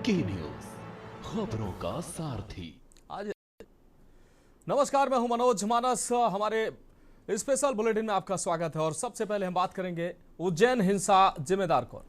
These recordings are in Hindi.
की न्यूज, खबरों का सारथी। आज नमस्कार, मैं हूं मनोज मानस। हमारे स्पेशल बुलेटिन में आपका स्वागत है और सबसे पहले हम बात करेंगे उज्जैन हिंसा जिम्मेदार कौन।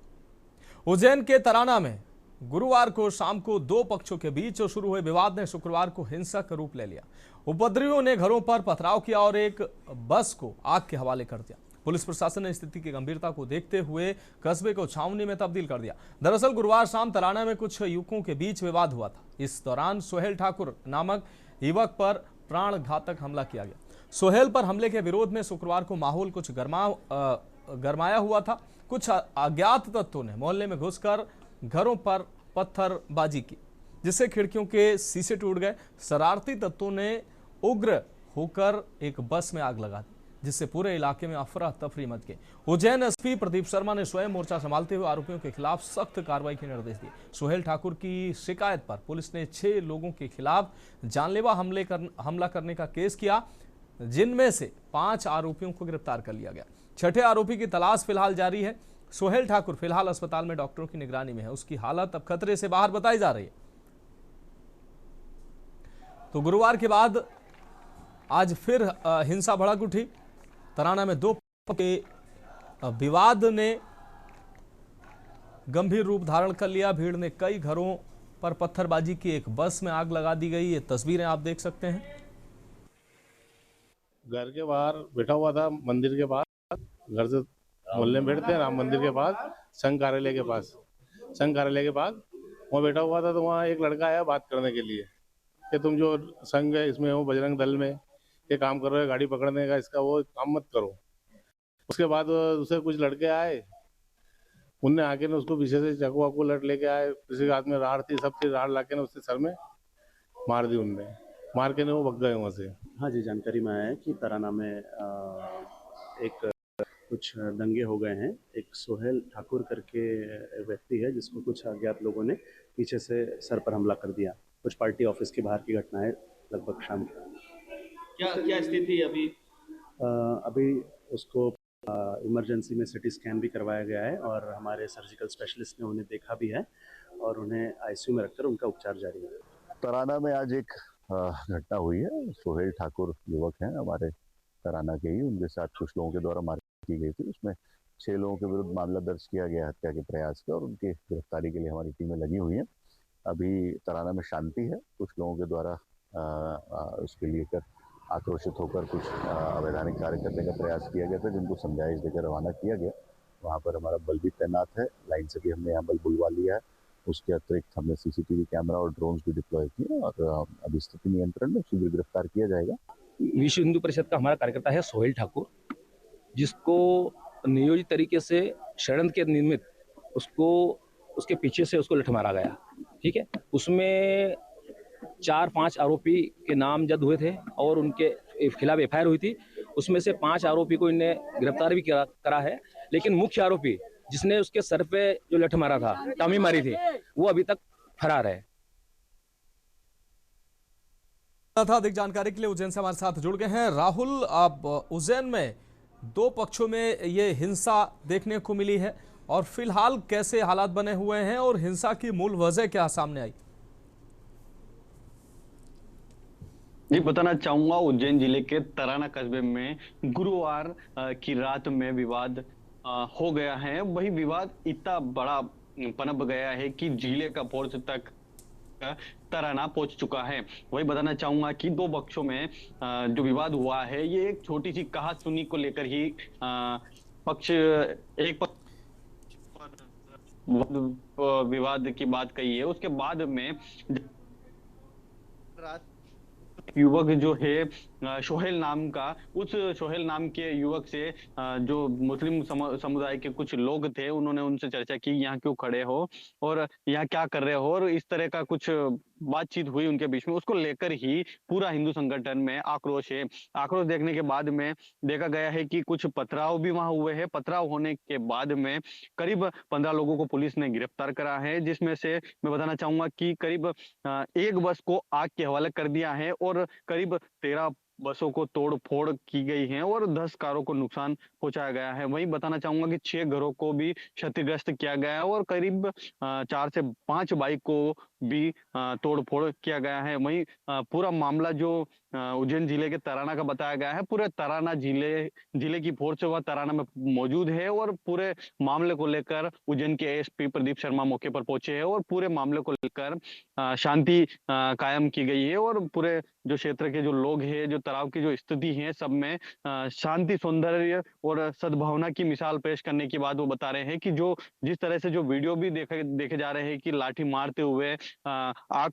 उज्जैन के तराना में गुरुवार को शाम को दो पक्षों के बीच शुरू हुए विवाद ने शुक्रवार को हिंसक रूप ले लिया। उपद्रवियों ने घरों पर पथराव किया और एक बस को आग के हवाले कर दिया। पुलिस प्रशासन ने स्थिति की गंभीरता को देखते हुए कस्बे को छावनी में तब्दील कर दिया। दरअसल गुरुवार शाम तराना में कुछ युवकों के बीच विवाद हुआ था। इस दौरान सोहेल ठाकुर नामक युवक पर प्राण घातक हमला किया गया। सोहेल पर हमले के विरोध में शुक्रवार को माहौल कुछ गरमाया हुआ था। कुछ अज्ञात तत्वों ने मोहल्ले में घुसकर घरों पर पत्थरबाजी की, जिससे खिड़कियों के शीशे टूट गए। शरारती तत्वों ने उग्र होकर एक बस में आग लगा दी, जिससे पूरे इलाके में अफरा तफरी मच गई। उज्जैन एसपी प्रदीप शर्मा ने स्वयं मोर्चा संभालते हुए आरोपियों के खिलाफ सख्त कार्रवाई के निर्देश दिए। सोहेल ठाकुर की शिकायत पर पुलिस ने 6 लोगों के खिलाफ जानलेवा हमला करने का केस किया, जिनमें से 5 आरोपियों को गिरफ्तार कर लिया गया। छठे आरोपी की तलाश फिलहाल जारी है। सोहेल ठाकुर फिलहाल अस्पताल में डॉक्टरों की निगरानी में है। उसकी हालत अब खतरे से बाहर बताई जा रही है। तो गुरुवार के बाद आज फिर हिंसा भड़क उठी। तराना में दो के विवाद ने गंभीर रूप धारण कर लिया। भीड़ ने कई घरों पर पत्थरबाजी की, एक बस में आग लगा दी गई। ये तस्वीरें आप देख सकते हैं। घर के बाहर बैठा हुआ था, मंदिर के पास। घर से मोहल्ले में बैठते हैं, राम मंदिर के पास, संघ कार्यालय के पास। संघ कार्यालय के पास वहाँ बैठा हुआ था, तो वहाँ एक लड़का आया बात करने के लिए कि तुम जो संघ है इसमें हो, बजरंग दल में ये काम कर रहे हो, गाड़ी पकड़ने का, इसका वो काम मत करो। उसके बाद दूसरे कुछ लड़के आए, उनने आके ना उसको पीछे से चाकू वाकू लट लेके आए। किसी के हाथ में राड़ थी, सब थी, राड़ लाके ना उसके सर में मार दी। उनने मार के ना वो भग गए वहाँ से। हाँ जी, जानकारी में आया है कि तराना में एक कुछ दंगे हो गए हैं। एक सोहेल ठाकुर करके व्यक्ति है, जिसको कुछ अज्ञात लोगों ने पीछे से सर पर हमला कर दिया। कुछ पार्टी ऑफिस के बाहर की घटना है, लगभग शाम की। क्या स्थिति अभी? अभी उसको इमरजेंसी में सिटी स्कैन भी करवाया गया है और हमारे सर्जिकल स्पेशलिस्ट ने उन्हें देखा भी है और उन्हें आईसीयू में रखकर उनका उपचार जारी है। तराना में आज एक घटना हुई है। सोहेल ठाकुर युवक हैं हमारे तराना के ही, उनके साथ कुछ लोगों के द्वारा मारपीट की गई थी। उसमें 6 लोगों के विरुद्ध मामला दर्ज किया गया हत्या के प्रयास का, और उनकी गिरफ्तारी के लिए हमारी टीमें लगी हुई हैं। अभी तराना में शांति है। कुछ लोगों के द्वारा उसके लिए आक्रोशित होकर कुछ अवैधानिक कार्य करने का प्रयास किया गया था, जिनको समझाइश देकर रवाना किया गया। वहाँ पर हमारा बल भी तैनात है, लाइन से भी हमने यहाँ बल बुलवा लिया है। उसके अतिरिक्त हमने सीसीटीवी कैमरा और ड्रोन्स भी डिप्लॉय किए और अभी स्थिति नियंत्रण में, शीघ्र गिरफ्तार किया जाएगा। विश्व हिंदू परिषद का हमारा कार्यकर्ता है सोहेल ठाकुर, जिसको नियोजित तरीके से षड्यंत्र के निमित्त उसको उसके पीछे से उसको लठ मारा गया। ठीक है, उसमें 4-5 आरोपी के नामजद हुए थे और उनके खिलाफ एफआईआर हुई थी। उसमें से 5 आरोपी को इन्हें गिरफ्तार भी करा है, लेकिन मुख्य आरोपी जिसने उसके सर पे जो लठ मारा था, टामी मारी थी, वो अभी तक फरार है। अधिक जानकारी के लिए उज्जैन से हमारे साथ जुड़ गए हैं राहुल। आप उज्जैन में दो पक्षों में ये हिंसा देखने को मिली है और फिलहाल कैसे हालात बने हुए हैं और हिंसा की मूल वजह क्या सामने आई? जी, बताना चाहूंगा, उज्जैन जिले के तराना कस्बे में गुरुवार की रात में विवाद हो गया है। वही विवाद इतना बड़ा पनप गया है कि जिले का पोर्च तक तराना पहुंच चुका है। वही बताना चाहूंगा कि दो पक्षों में जो विवाद हुआ है, ये एक छोटी सी कहासुनी को लेकर ही एक पक्ष विवाद की बात कही है। उसके बाद में युवक जो है सोहेल नाम का, उस सोहेल नाम के युवक से जो मुस्लिम समुदाय के कुछ लोग थे, उन्होंने उनसे चर्चा की, यहाँ क्यों खड़े हो और यहाँ क्या कर रहे हो, और इस तरह का कुछ बातचीत हुई उनके बीच में। उसको लेकर ही पूरा हिंदू संगठन में आक्रोश है। आक्रोश देखने के बाद में देखा गया है कि कुछ पथराव भी वहां हुए हैं। पथराव होने के बाद में करीब 15 लोगों को पुलिस ने गिरफ्तार करा है, जिसमें से मैं बताना चाहूंगा कि करीब एक बस को आग के हवाले कर दिया है और करीब 13 बसों को तोड़ फोड़ की गई है और 10 कारों को नुकसान पहुंचाया गया है। वहीं बताना चाहूंगा कि 6 घरों को भी क्षतिग्रस्त किया गया है और करीब 4 से 5 बाइक को भी तोड़ फोड़ किया गया है। वहीं पूरा मामला जो उज्जैन जिले के तराना का बताया गया है, पूरे तराना जिले की फोर्स वह तराना में मौजूद है और पूरे मामले को लेकर उज्जैन के एसपी प्रदीप शर्मा मौके पर पहुंचे हैं और पूरे मामले को लेकर शांति कायम की गई है और पूरे जो क्षेत्र के जो लोग हैं, जो तालाब की जो स्थिति है, सब में शांति, सौंदर्य और सद्भावना की मिसाल पेश करने के बाद वो बता रहे हैं कि जो जिस तरह से जो वीडियो भी देखे जा रहे हैं कि लाठी मारते हुए आग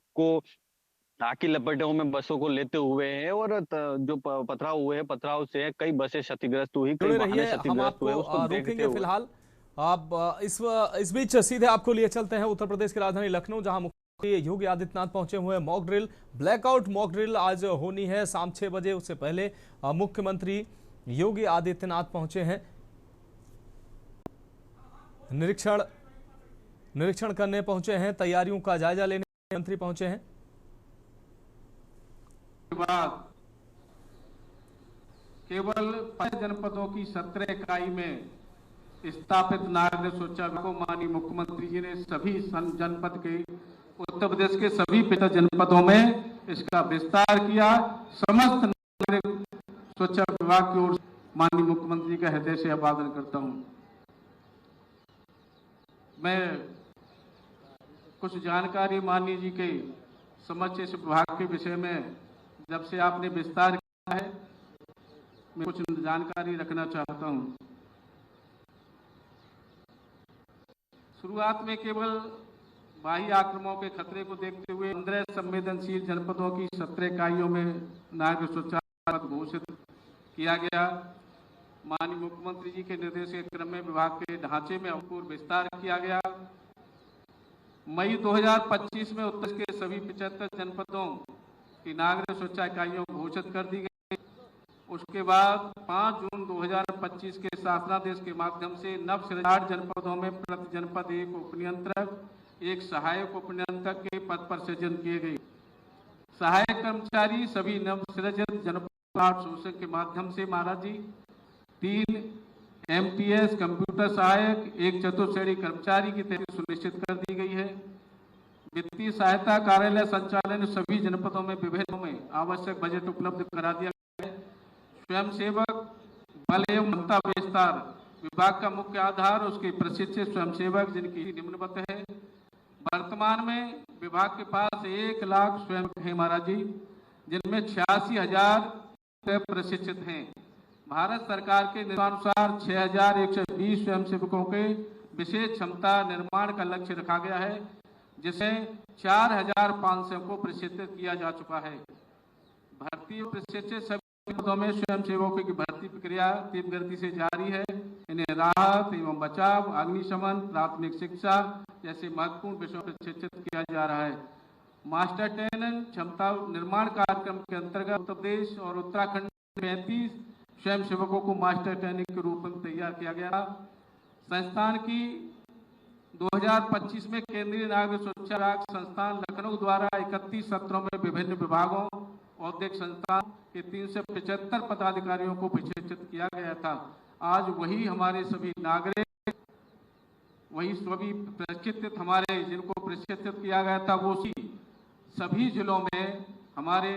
की लपेटों में बसों को लेते हुए हैं और जो पथराव हुए हैं, पथराव से कई बसें क्षतिग्रस्त हुई, कई जुड़े वाहन रहिए, हम क्षतिग्रस्त हुए, आपको उसको देखते रोकेंगे हुए फिलहाल। आप इस बीच सीधे आपको लिए चलते हैं उत्तर प्रदेश की राजधानी लखनऊ, जहां मुख्यमंत्री योगी आदित्यनाथ पहुंचे हुए हैं। Mock drill, blackout mock drill आज होनी है शाम 6 बजे। उससे पहले मुख्यमंत्री योगी आदित्यनाथ पहुंचे हैं, निरीक्षण करने पहुंचे हैं, तैयारियों का जायजा लेने मंत्री पहुंचे हैं। बाद केवल 5 जनपदों की 17 इकाई में स्थापित नागरिक सुरक्षा को माननीय मुख्यमंत्री जी ने सभी जनपद के उत्तर प्रदेश के सभी 50 जनपदों में इसका विस्तार किया। समस्त नागरिक सुरक्षा विभाग की ओर से माननीय मुख्यमंत्री जी का हृदय से अभिवादन करता हूं। मैं कुछ जानकारी माननीय जी के समक्ष इस विभाग के विषय में जब से आपने विस्तार किया है, मैं कुछ जानकारी रखना चाहता हूं। शुरुआत में केवल बाह्य आक्रमणों के खतरे को देखते हुए 15 संवेदनशील जनपदों की 17 इकाइयों में नागरिक सुरक्षा घोषित किया गया। माननीय मुख्यमंत्री जी के निर्देश के क्रम में विभाग के ढांचे में अभूतपूर्व विस्तार किया गया। मई 2025 में उत्तर के सभी 75 जनपदों की नागरिक सुरक्षा इकाइयों घोषित कर दी गई। उसके बाद 5 जून 2025 के शासनादेश के माध्यम से नव 8 जनपदों में प्रति जनपद एक उपनियंत्रक, एक सहायक उपनियंत्रक के पद पर सृजन किए गए। सहायक कर्मचारी सभी नव सृजित जनपद शोषण के माध्यम से महाराज जी 3 MTS कंप्यूटर सहायक, एक चतुर्श्रेणी कर्मचारी की तैनाती सुनिश्चित कर दी गई है। वित्तीय सहायता कार्यालय संचालन सभी जनपदों में विभिन्न में आवश्यक बजट उपलब्ध करा दिया गया है। स्वयंसेवक बल एवं क्षमता विस्तार विभाग का मुख्य आधार उसके प्रशिक्षित स्वयंसेवक जिनकी निम्नवत है। वर्तमान में विभाग के पास 1 लाख स्वयंसेवक हैं महाराज जी, जिनमें 86,000 प्रशिक्षित हैं। भारत सरकार के निर्देशानुसार 6,120 स्वयंसेवकों के विशेष क्षमता निर्माण का लक्ष्य रखा गया है, जिसे 4,500 को प्रशिक्षित किया जा चुका है। भर्ती और प्रशिक्षित सभी पदों में स्वयंसेवकों की भर्ती प्रक्रिया तीव्र गति से जारी है। इन्हें राहत एवं बचाव, अग्निशमन, प्राथमिक शिक्षा जैसे महत्वपूर्ण विषयों पर प्रशिक्षित किया जा रहा है। मास्टर ट्रेनिंग क्षमता निर्माण कार्यक्रम के अंतर्गत उत्तर प्रदेश और उत्तराखंड 35 स्वयंसेवकों को मास्टर ट्रेनिंग के रूप में तैयार किया गया। संस्थान की 2025 में केंद्रीय नागरिक सुरक्षा संस्थान लखनऊ द्वारा 31 सत्रों में विभिन्न विभागों औद्योगिक संस्थान के 375 पदाधिकारियों को प्रशिक्षित किया गया था। आज वही हमारे सभी नागरिक, वही सभी प्रशिक्षित हमारे जिनको प्रशिक्षित किया गया था, वो सभी जिलों में हमारे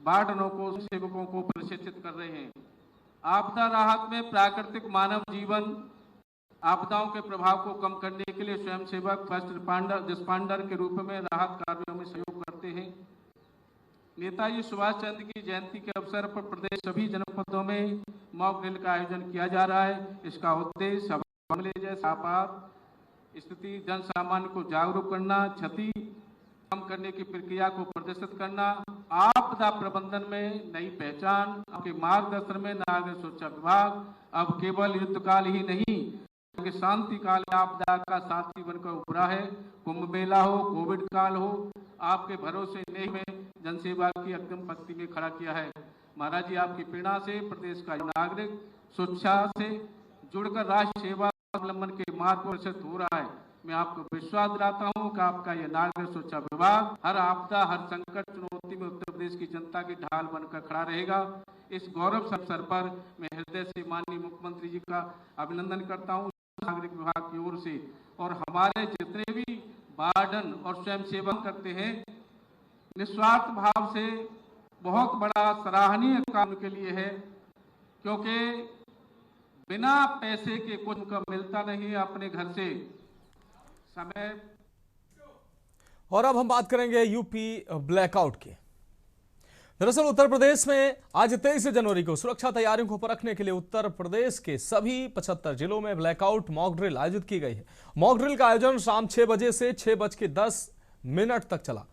वार्डनों को सेवकों को प्रशिक्षित कर रहे हैं। आपदा राहत में प्राकृतिक मानव जीवन आपदाओं के प्रभाव को कम करने के लिए स्वयंसेवक फर्स्ट रिस्पॉन्डर के रूप में राहत कार्यों में सहयोग करते हैं। नेताजी सुभाष चंद्र की जयंती के अवसर पर प्रदेश सभी जनपदों में मॉक ड्रिल का आयोजन किया जा रहा है। इसका उद्देश्य हमले जैसे आपात स्थिति जन सामान्य को जागरूक करना, क्षति कम करने की प्रक्रिया को प्रदर्शित करना, आपदा प्रबंधन में नई पहचान। आपके मार्गदर्शन में नागरिक सुरक्षा विभाग अब केवल युद्धकाल ही नहीं कि शांति काल में आपदा का साथी बनकर उभरा है। कुंभ मेला हो, कोविड काल हो, आपके भरोसे नहीं में जनसेवा की अग्रिम पंक्ति में खड़ा किया है। महाराज जी आपकी प्रेरणा से प्रदेश का नागरिक सुरक्षा से जुड़कर राष्ट्र सेवा अवलंबन के मार्ग पर हो रहा है। मैं आपको विश्वास दिलाता हूं कि आपका यह नागरिक सुरक्षा विभाग हर आपदा, हर संकट, चुनौती में उत्तर प्रदेश की जनता की ढाल बनकर खड़ा रहेगा। इस गौरव अवसर पर मैं हृदय से माननीय मुख्यमंत्री जी का अभिनंदन करता हूं नागरिक विभाग की ओर से, और हमारे जितने भी वार्डन और स्वयं सेवक करते हैं निस्वार्थ भाव से बहुत बड़ा सराहनीय काम के लिए है, क्योंकि बिना पैसे के कुछ उनका मिलता नहीं है अपने घर से समय। और अब हम बात करेंगे यूपी ब्लैकआउट की। दरअसल उत्तर प्रदेश में आज 23 जनवरी को सुरक्षा तैयारियों को परखने के लिए उत्तर प्रदेश के सभी 75 जिलों में ब्लैकआउट मॉक ड्रिल आयोजित की गई है। मॉक ड्रिल का आयोजन शाम 6 बजे से 6:10 तक चला।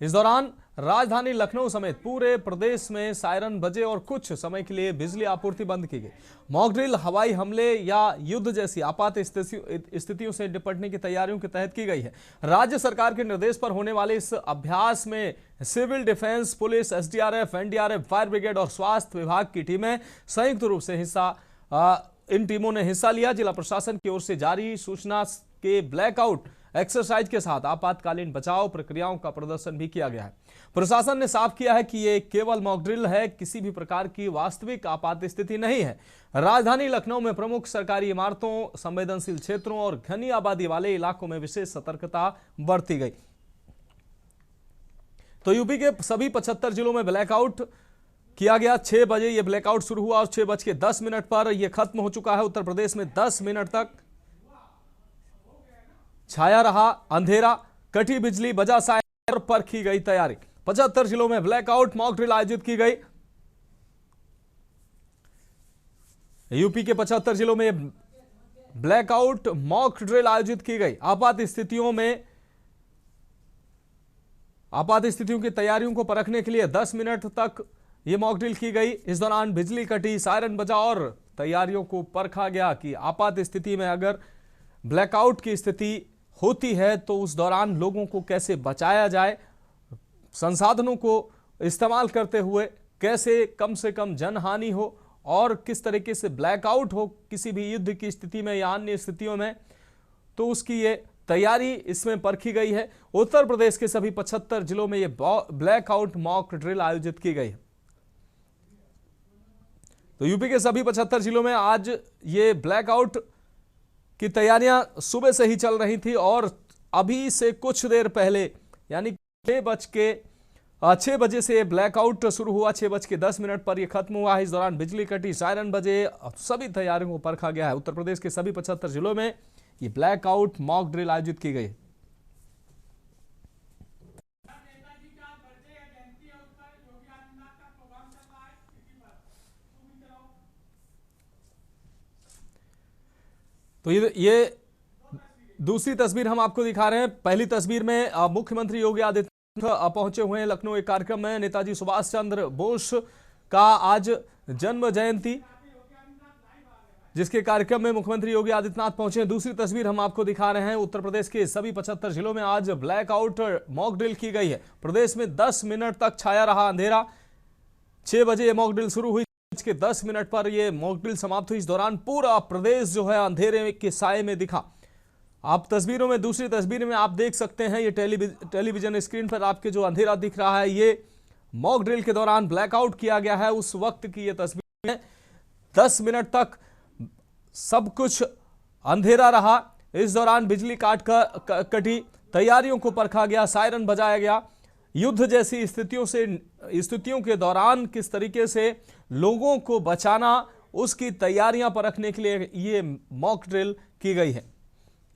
इस दौरान राजधानी लखनऊ समेत पूरे प्रदेश में सायरन बजे और कुछ समय के लिए बिजली आपूर्ति बंद की गई। मॉक ड्रिल हवाई हमले या युद्ध जैसी आपात स्थितियों से निपटने की तैयारियों के तहत की गई है। राज्य सरकार के निर्देश पर होने वाले इस अभ्यास में civil defence, police, SDRF, NDRF, fire brigade और स्वास्थ्य विभाग की टीमें संयुक्त रूप से इन टीमों ने हिस्सा लिया। जिला प्रशासन की ओर से जारी सूचना के ब्लैकआउट एक्सरसाइज के साथ आपातकालीन बचाव प्रक्रियाओं का प्रदर्शन भी किया गया है। प्रशासन ने साफ किया है कि ये केवल मॉक ड्रिल है, किसी भी प्रकार की वास्तविक आपात स्थिति नहीं है। राजधानी लखनऊ में प्रमुख सरकारी इमारतों, संवेदनशील क्षेत्रों और घनी आबादी वाले इलाकों में विशेष सतर्कता बरती गई। तो यूपी के सभी 75 जिलों में ब्लैकआउट किया गया। 6 बजे ये ब्लैकआउट शुरू हुआ और 6:10 पर यह खत्म हो चुका है। उत्तर प्रदेश में 10 मिनट तक छाया रहा अंधेरा, कटी बिजली, बजा सायरन पर की गई तैयारी। 75 जिलों में ब्लैकआउट मॉक ड्रिल आयोजित की गई। यूपी के 75 जिलों में ब्लैकआउट मॉक ड्रिल आयोजित की गई। आपात स्थितियों की तैयारियों को परखने के लिए 10 मिनट तक यह मॉक ड्रिल की गई। इस दौरान बिजली कटी, सायरन बजा और तैयारियों को परखा गया कि आपात स्थिति में अगर ब्लैकआउट की स्थिति होती है तो उस दौरान लोगों को कैसे बचाया जाए, संसाधनों को इस्तेमाल करते हुए कैसे कम से कम जनहानि हो और किस तरीके से ब्लैकआउट हो किसी भी युद्ध की स्थिति में या अन्य स्थितियों में, तो उसकी ये तैयारी इसमें परखी गई है। उत्तर प्रदेश के सभी 75 जिलों में ये ब्लैकआउट मॉक ड्रिल आयोजित की गई है। तो यूपी के सभी 75 जिलों में आज ये ब्लैकआउट की तैयारियां सुबह से ही चल रही थी और अभी से कुछ देर पहले यानी 6 बजे से ब्लैकआउट शुरू हुआ। 6:10 पर यह खत्म हुआ है। इस दौरान बिजली कटी, सायरन बजे, सभी तैयारियों को परखा गया है। उत्तर प्रदेश के सभी 75 जिलों में ये ब्लैकआउट मॉक ड्रिल आयोजित की गई। तो ये दूसरी तस्वीर हम आपको दिखा रहे हैं। पहली तस्वीर में मुख्यमंत्री योगी आदित्यनाथ पहुंचे हुए हैं लखनऊ एक कार्यक्रम में। नेताजी सुभाष चंद्र बोस का आज जन्म जयंती, जिसके कार्यक्रम में मुख्यमंत्री योगी आदित्यनाथ पहुंचे हैं। दूसरी तस्वीर हम आपको दिखा रहे हैं। उत्तर प्रदेश के सभी 75 जिलों में आज ब्लैकआउट मॉक ड्रिल की गई है। प्रदेश में 10 मिनट तक छाया रहा अंधेरा। 6 बजे ये मॉक ड्रिल शुरू हुई, के 10 मिनट पर यह मॉक ड्रिल समाप्त हुई। इस दौरान पूरा प्रदेश जो है अंधेरे के साए में दिखा। आप तस्वीरों में, दूसरी तस्वीर में आप देख सकते हैं, ये टेलीविजन स्क्रीन पर आपके जो अंधेरा दिख रहा है, ये मॉक ड्रिल के दौरान ब्लैकआउट किया गया है उस वक्त की ये तस्वीर है। 10 मिनट तक सब कुछ अंधेरा रहा। इस दौरान बिजली कटी, तैयारियों को परखा गया, सायरन बजाया गया। युद्ध जैसी स्थितियों के दौरान किस तरीके से लोगों को बचाना, उसकी तैयारियां परखने के लिए ये मॉक ड्रिल की गई है।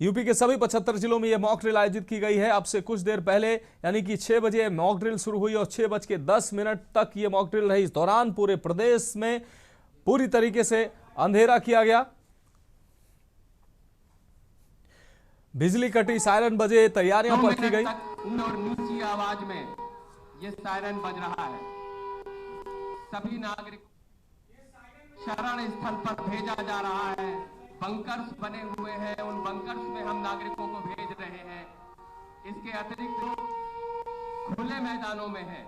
यूपी के सभी 75 जिलों में यह मॉक ड्रिल आयोजित की गई है। अब से कुछ देर पहले यानी कि 6 बजे मॉक ड्रिल शुरू हुई और 6:10 तक यह मॉक ड्रिल रही। इस दौरान पूरे प्रदेश में पूरी तरीके से अंधेरा किया गया। बिजली कटी, सायरन बजे, तैयारियां परखी गई। और नीची आवाज में ये सायरन बज रहा है। सभी नागरिक शरण स्थल पर भेजा जा रहा है। बंकर्स बने हुए हैं, उन बंकर्स में हम नागरिकों को भेज रहे हैं। इसके अतिरिक्त खुले मैदानों में है।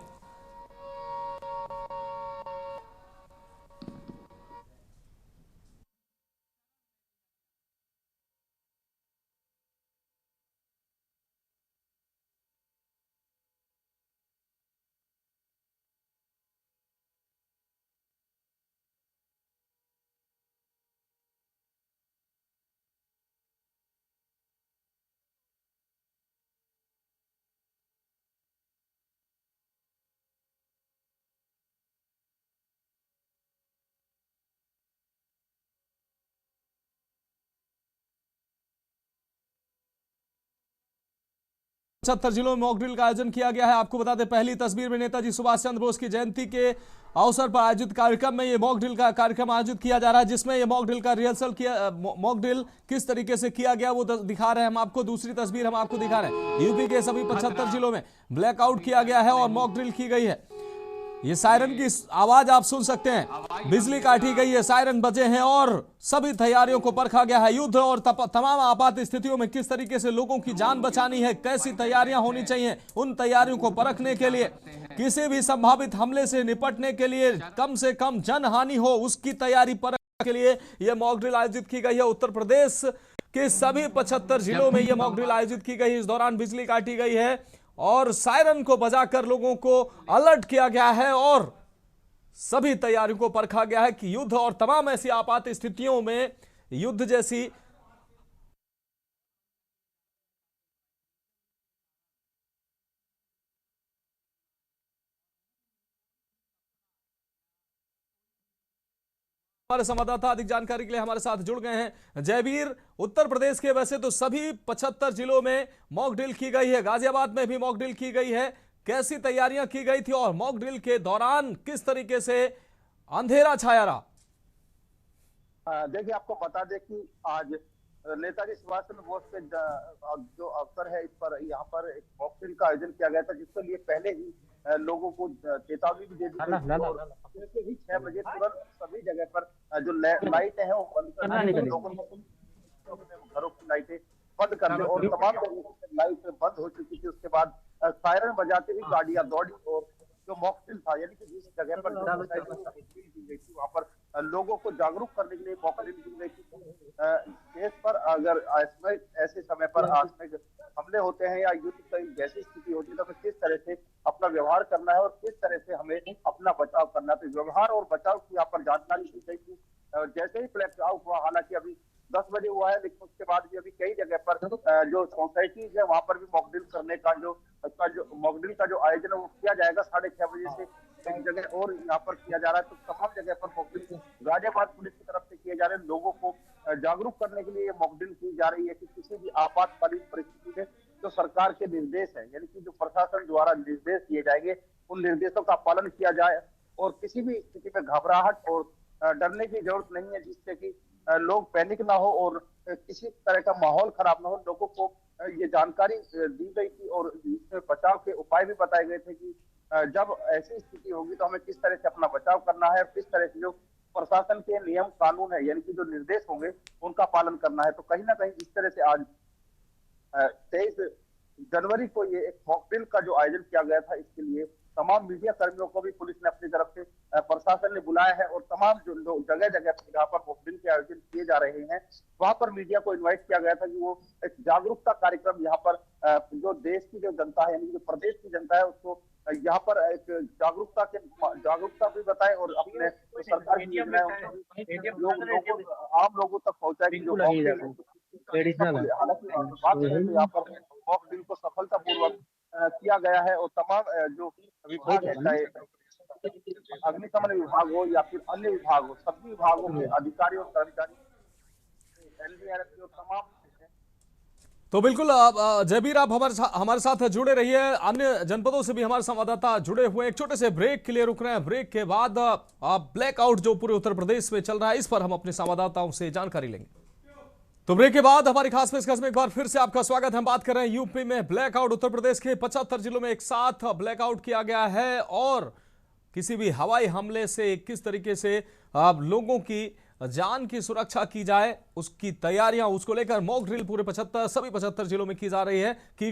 75 जिलों में मॉक ड्रिल का आयोजन किया गया है। आपको बता दें, पहली तस्वीर में नेताजी सुभाष चंद्र बोस की जयंती के अवसर पर आयोजित कार्यक्रम में ये मॉक ड्रिल का कार्यक्रम आयोजित किया जा रहा है, जिसमें ये मॉक ड्रिल का रिहर्सल किया, मॉक ड्रिल किस तरीके से किया गया वो दिखा रहे हैं हम आपको। दूसरी तस्वीर हम आपको दिखा रहे हैं, यूपी के सभी 75 जिलों में ब्लैकआउट किया गया है और मॉक ड्रिल की गई है। ये सायरन की आवाज आप सुन सकते हैं, बिजली काटी गई है, सायरन बजे हैं और सभी तैयारियों को परखा गया है। युद्ध और तमाम आपात स्थितियों में किस तरीके से लोगों की जान बचानी है, कैसी तैयारियां होनी चाहिए, उन तैयारियों को परखने के लिए, किसी भी संभावित हमले से निपटने के लिए कम से कम जनहानि हो उसकी तैयारी परखने के लिए यह मॉक ड्रिल आयोजित की गई है। उत्तर प्रदेश के सभी 75 जिलों में यह मॉक ड्रिल आयोजित की गई है। इस दौरान बिजली काटी गई है और सायरन को बजाकर लोगों को अलर्ट किया गया है और सभी तैयारियों को परखा गया है कि युद्ध और तमाम ऐसी आपात स्थितियों में युद्ध जैसी हमारे संवाददाता अधिक जानकारी के लिए हमारे साथ जुड़ गए हैं। जयवीर, उत्तर प्रदेश के वैसे तो सभी 75 जिलों में मॉक ड्रिल की गई है, गाजियाबाद में भी मॉक ड्रिल की गई है, कैसी तैयारियां की गई थी और मॉक ड्रिल के दौरान किस तरीके से अंधेरा छाया रहा? देखिए, आपको बता दें कि आज नेताजी सुभाष चंद्र बोस के जो अवसर है, इस पर यहाँ पर एक मॉक ड्रिल का आयोजन किया गया था, जिसके लिए पहले ही लोगों को चेतावनी भी दे दी गई और जैसे ही 6 बजे तुरंत सभी जगह पर जो लाइटें हैं वो बंद कर लोगों को अपने घरों की लाइटें बंद कर दी और तमाम जगह लाइट बंद हो चुकी थी। उसके बाद सायरन बजाते ही गाड़ियां दौड़ी और जो मॉक ड्रिल था, यानी कि जिस जगह पर गई थी वहां पर लोगों को जागरूक करने के लिए मॉक ड्रिल की गई थी। देश पर अगर ऐसे समय पर आकस्मिक हमले होते हैं या युद्ध की जैसी स्थिति होती है तो हमें किस तरह से अपना व्यवहार करना है और किस तरह से हमें अपना बचाव करना है। तो व्यवहार और बचाव की यहाँ पर जानकारी दी गई थी। जैसे ही ब्लैक आउट हुआ, हालांकि अभी 10 बजे हुआ है, लेकिन उसके बाद भी अभी कई जगह पर जो सोसाइटीज है वहां पर भी मॉक ड्रिल करने का जो मॉक ड्रिल का जो आयोजन है वो किया जाएगा 6:30 बजे से। एक जगह और यहाँ पर किया जा रहा है, तो तमाम जगह पर मॉक ड्रिल गाजियाबाद पुलिस की तरफ से किए जा रहे हैं। लोगों को जागरूक करने के लिए ये मॉक ड्रिल की जा रही है कि किसी भी आपातकालीन परिस्थिति में जो सरकार के निर्देश है, यानी कि जो प्रशासन द्वारा निर्देश दिए जाएंगे, उन निर्देशों का पालन किया जाए और किसी भी स्थिति में घबराहट और डरने की जरूरत नहीं है, जिससे कि लोग पैनिक ना हो और किसी तरह का माहौल खराब ना हो। लोगों को ये जानकारी दी गई थी और इसमें बचाव के उपाय भी बताए गए थे कि जब ऐसी स्थिति होगी तो हमें किस तरह से अपना बचाव करना है, किस तरह से जो प्रशासन के नियम कानून है, यानी कि जो निर्देश होंगे उनका पालन करना है। तो कहीं ना कहीं इस तरह से आज 23 जनवरी को ये एक मॉक ड्रिल का जो आयोजन किया गया था, इसके लिए तमाम मीडिया कर्मियों को भी पुलिस ने अपनी तरफ से प्रशासन ने बुलाया है और तमाम जो लोग जगह जगह जहाँ पर मॉक ड्रिल के आयोजन किए जा रहे हैं वहां पर मीडिया को इनवाइट किया गया था कि वो एक जागरूकता कार्यक्रम यहाँ पर जो देश की जो जनता है, यानी जो प्रदेश की जनता है, उसको यहाँ पर एक जागरूकता भी बताए और अपने सरकार की आम लोगों तक पहुंचाए कि जो हालांकि बात करें तो यहाँ पर मॉक ड्रिल को सफलतापूर्वक किया गया है और तमाम जो विभाग है, चाहे अग्निशमन विभाग हो या फिर अन्य विभाग हो, सभी विभागों के अधिकारी और कर्मचारी, एनडीआरएफ के तमाम। तो बिल्कुल जयवीर, आप हमारे साथ जुड़े रहिए। अन्य जनपदों से भी हमारे संवाददाता जुड़े हुए हैं। एक छोटे से ब्रेक के लिए रुक रहे हैं। ब्रेक के बाद ब्लैकआउट जो पूरे उत्तर प्रदेश में चल रहा है, इस पर हम अपने संवाददाताओं से जानकारी लेंगे। तो ब्रेक के बाद हमारी खास पेशकश में एक बार फिर से आपका स्वागत है। हम बात कर रहे हैं यूपी में ब्लैकआउट। उत्तर प्रदेश के 75 जिलों में एक साथ ब्लैकआउट किया गया है और किसी भी हवाई हमले से किस तरीके से लोगों की जान की सुरक्षा की जाए उसकी तैयारियां, उसको लेकर मॉक ड्रिल पूरे सभी 75 जिलों में की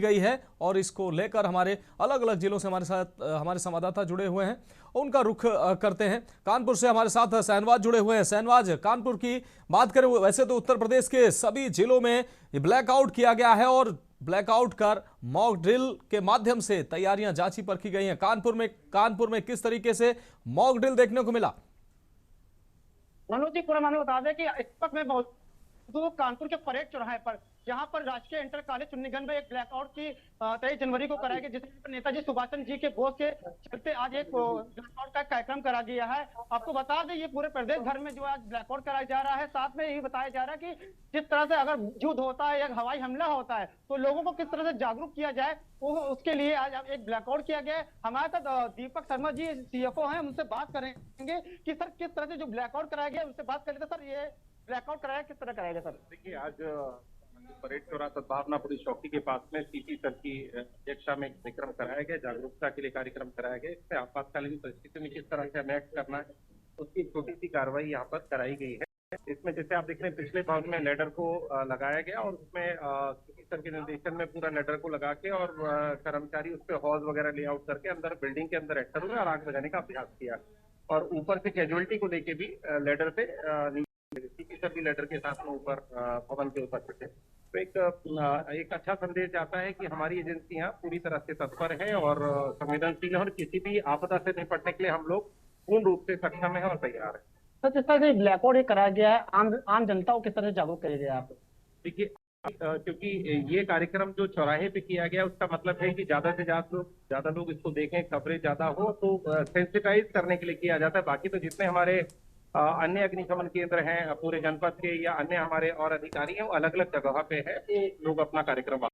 गई है और इसको लेकर हमारे अलग अलग जिलों से हमारे संवाददाता जुड़े हुए हैं, उनका रुख करते हैं। कानपुर से हमारे साथ शहनवाज जुड़े हुए हैं। शहनवाज, कानपुर की बात करें, वैसे तो उत्तर प्रदेश के सभी जिलों में ब्लैकआउट किया गया है और ब्लैकआउट कर मॉक ड्रिल के माध्यम से तैयारियां जांची परखी गई हैं। कानपुर में किस तरीके से मॉक ड्रिल देखने को मिला? मनोज जी, पूरा मानो बता दें कि इस वक्त मैं कानपुर के परेड चौराहे पर यहाँ पर राजकीय इंटर कॉलेज चुन्नीगंज में एक ब्लैकआउट की 23 जनवरी को कराया गया, जिसमें नेताजी सुभाष चंद्र जी के बोझ के चलते आज एक ब्लैकआउट का कार्यक्रम करा गया है। आपको बता दें ये पूरे प्रदेश भर में जो आज ब्लैकआउट कराया जा रहा है। साथ में यही बताया जा रहा है कि जिस तरह से अगर युद्ध होता है या हवाई हमला होता है तो लोगों को किस तरह से जागरूक किया जाए, वो उसके लिए आज एक ब्लैकआउट किया गया है। हमारे साथ दीपक शर्मा जी CFO हैं, उनसे बात करेंगे कि सर किस तरह से जो ब्लैकआउट कराया गया उनसे बात करेंगे। सर ये ब्लैकआउट कराया किस तरह कराया गया? सर देखिए, आज परेड चौराहा सद्भावना पुलिस चौकी के पास में CP सर की अध्यक्षता में कार्यक्रम कराया गया, जागरूकता के लिए कार्यक्रम कराया गया। इसमें आपातकालीन परिस्थिति में किस तरह से हमें एक्ट करना है उसकी छोटी सी कार्रवाई यहाँ पर कराई गई है। इसमें जैसे आप देख रहे हैं पिछले भवन में लेडर को लगाया गया और उसमें CP सर के निर्देशन में पूरा लेडर को लगा के और कर्मचारी उस पर हॉज वगैरह लेआउट करके अंदर बिल्डिंग के अंदर एंटर हुए और आग लगाने का अभ्यास किया और ऊपर से कैजुअलिटी को लेके भी लेडर पे CP सर भी लेडर के साथ में ऊपर भवन के ऊपर चढ़े। तो एक अच्छा संदेश जाता है कि हमारी एजेंसियां पूरी तरह से तत्पर है और संवेदनशील है और किसी भी आपदा से निपटने के लिए हम लोग पूर्ण रूप से सक्षम है और तैयार है। सर जिस तरह से ब्लैकआउट कराया गया है, आम जनता को किस तरह से जागरूक किया गया आप? देखिए, क्योंकि ये कार्यक्रम जो चौराहे पे किया गया उसका मतलब है कि ज्यादा से ज्यादा लोग इसको देखें, कवरेज ज्यादा हो, तो सेंसिटाइज करने के लिए किया जाता है। बाकी तो जितने हमारे अन्य अग्निशमन केंद्र हैं पूरे जनपद के या अन्य हमारे और अधिकारी हैं वो अलग अलग जगह पे है, वो लोग अपना कार्यक्रम।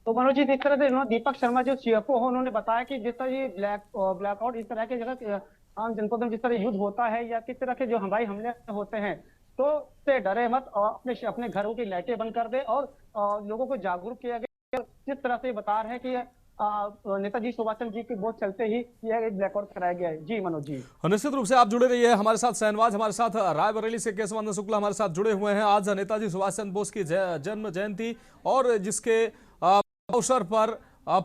तो मनोज जी जिस तरह से दीपक शर्मा जो CFO हो उन्होंने बताया कि जिस तरह ये ब्लैकआउट इस तरह की जगह आम जनपद में जिस तरह युद्ध होता है या किस तरह के जो हवाई हमले होते हैं तो से डरे मत और अपने घरों की लाइटें बंद कर दे और लोगों को जागरूक किया गया। जिस तरह से बता रहे हैं कि नेताजी सुभाष चंद्र जी के बोझ चलते ही यह ब्लैकआउट कराया गया है। जी मनोज जी, निश्चित रूप से आप जुड़े रहिए हमारे साथ। सहनवाज हमारे साथ रायबरेली से केशवानंद शुक्ला हमारे साथ जुड़े हुए हैं। आज नेताजी सुभाष चंद्र बोस की जन्म जयंती और जिसके अवसर पर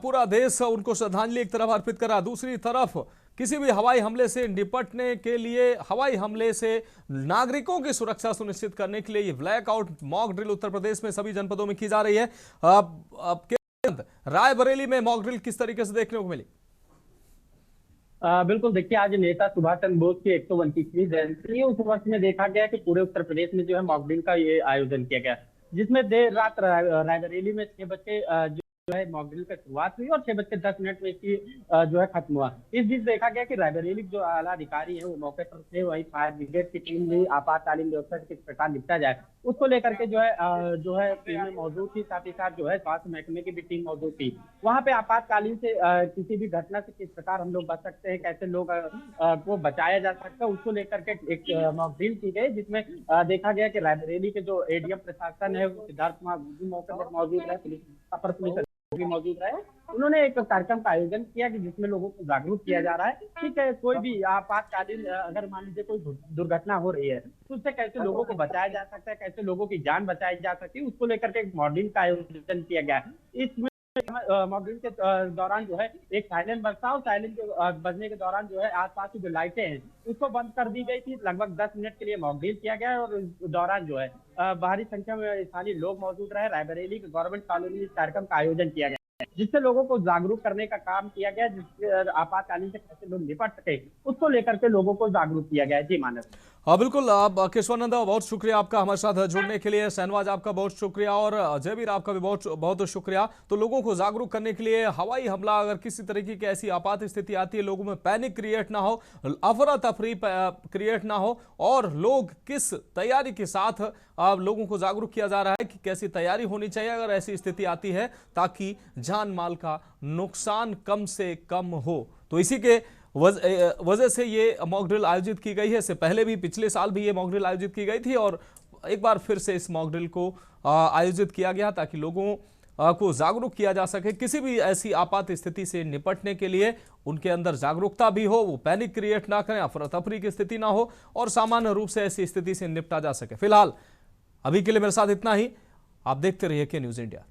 पूरा देश उनको श्रद्धांजलि एक तरफ अर्पित करा, दूसरी तरफ किसी भी हवाई हमले से निपटने के लिए, हवाई हमले से नागरिकों की सुरक्षा सुनिश्चित करने के लिए ये blackout mock drill Uttar Pradesh में सभी जनपदों में की जा रही है। रायबरेली में मॉक ड्रिल किस तरीके से देखने को मिली? बिल्कुल, देखिए आज नेता सुभाष चंद्र बोस की 129वीं जयंती है। उस वर्ष में देखा गया कि पूरे उत्तर प्रदेश में जो है मॉक ड्रिल का ये आयोजन किया गया, जिसमें देर रात रायबरेली में 6 बजे जो है मॉक ड्रिल की शुरुआत हुई और 6:10 में इसकी जो है खत्म हुआ। इस बीच देखा गया कि रायबरेली जो आला अधिकारी है वो मौके पर थे, वही फायर ब्रिगेड की टीम भी आपातकालीन व्यवस्था से किस प्रकार निपटा जाए उसको लेकर के जो है टीम में मौजूद थी। साथ ही साथ जो है स्वास्थ्य महकमे की भी टीम मौजूद थी। वहाँ पे आपातकालीन से किसी भी घटना से किस प्रकार हम लोग बच सकते हैं, कैसे लोग को बचाया जा सकता है, उसको लेकर के एक मॉक ड्रिल की गई, जिसमें देखा गया कि रायबरेली के जो ADM प्रशासन है सिद्धार्थ कुमार मौके पर मौजूद है, पुलिस भी मौजूद रहे। उन्होंने एक कार्यक्रम का आयोजन किया कि जिसमें लोगों को जागरूक किया जा रहा है। ठीक है, कोई भी आपातकालीन अगर मान लीजिए कोई दुर्घटना हो रही है तो उससे कैसे लोगों को बचाया जा सकता है, कैसे लोगों की जान बचाई जा सकती है, उसको लेकर के एक मॉक ड्रिल का आयोजन किया गया है। इसमें मॉक ड्रिल के दौरान जो है एक साइलेंट बजता और साइलेंट बजने के दौरान जो है आसपास की जो लाइटें हैं उसको बंद कर दी गई थी। लगभग 10 मिनट के लिए मॉक ड्रिल किया गया और इस दौरान जो है भारी संख्या में स्थानीय लोग मौजूद रहे। रायबरेली के गवर्नमेंट कॉलोनी में इस कार्यक्रम का आयोजन किया गया जिससे लोगों को जागरूक करने का काम किया गया, जिससे आपातकालीन से कैसे लोग निपट सके उसको लेकर के लोगों को जागरूक किया गया है। जी मानस। हाँ बिल्कुल, आप केशवानंद बहुत शुक्रिया आपका हमारे साथ जुड़ने के लिए। सहनवाज आपका बहुत शुक्रिया और जयवीर आपका भी बहुत बहुत शुक्रिया। तो लोगों को जागरूक करने के लिए हवाई हमला अगर किसी तरीके की ऐसी आपात स्थिति आती है, लोगों में पैनिक क्रिएट ना हो, अफरा तफरी क्रिएट ना हो और लोग किस तैयारी के साथ लोगों को जागरूक किया जा रहा है कि कैसी तैयारी होनी चाहिए अगर ऐसी स्थिति आती है, ताकि जान माल का नुकसान कम से कम हो। तो इसी के वजह से ये मॉक ड्रिल आयोजित की गई है। इससे पहले भी पिछले साल भी ये मॉक ड्रिल आयोजित की गई थी और एक बार फिर से इस मॉक ड्रिल को आयोजित किया गया ताकि लोगों को जागरूक किया जा सके। किसी भी ऐसी आपात स्थिति से निपटने के लिए उनके अंदर जागरूकता भी हो, वो पैनिक क्रिएट ना करें, अफरा तफरी की स्थिति ना हो और सामान्य रूप से ऐसी स्थिति से निपटा जा सके। फिलहाल अभी के लिए मेरे साथ इतना ही। आप देखते रहिए के न्यूज़ इंडिया।